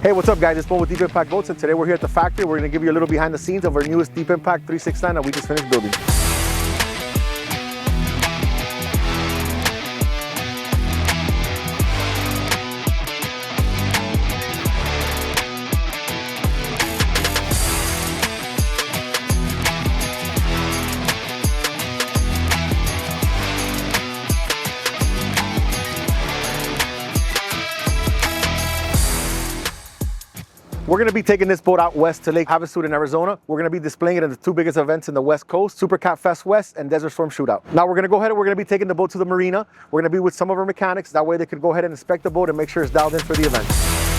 Hey, what's up guys? It's Bo with Deep Impact Boats, and today we're here at the factory. We're gonna give you a little behind the scenes of our newest Deep Impact 369 that we just finished building. We're going to be taking this boat out west to Lake Havasu in Arizona. We're going to be displaying it in the two biggest events in the West Coast, Super Cat Fest West and Desert Storm Shootout. Now we're going to go ahead and we're going to be taking the boat to the marina. We're going to be with some of our mechanics. That way they could go ahead and inspect the boat and make sure it's dialed in for the event.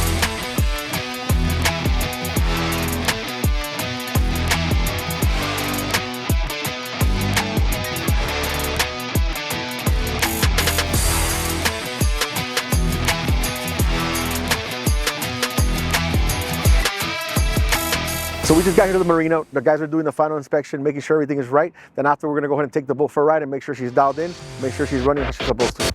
So we just got here to the marina. The guys are doing the final inspection, making sure everything is right. Then after, we're gonna go ahead and take the boat for a ride and make sure she's dialed in, make sure she's running as she's supposed to.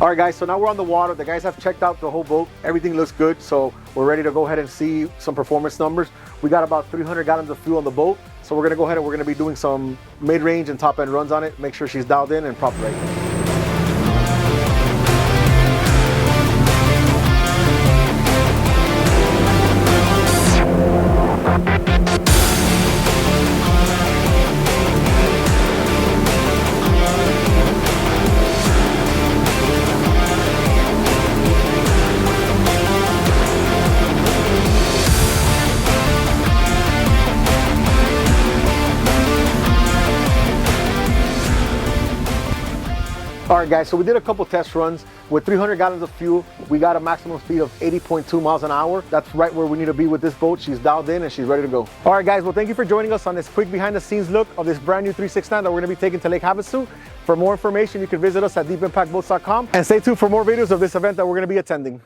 All right guys, so now we're on the water. The guys have checked out the whole boat. Everything looks good, so we're ready to go ahead and see some performance numbers. We got about 300 gallons of fuel on the boat, so we're gonna go ahead and we're gonna be doing some mid-range and top-end runs on it, make sure she's dialed in and prop ready. All right guys, so we did a couple test runs. With 300 gallons of fuel, we got a maximum speed of 80.2 miles an hour. That's right where we need to be with this boat. She's dialed in and she's ready to go. All right guys, well thank you for joining us on this quick behind the scenes look of this brand new 369 that we're gonna be taking to Lake Havasu. For more information, you can visit us at deepimpactboats.com and stay tuned for more videos of this event that we're gonna be attending.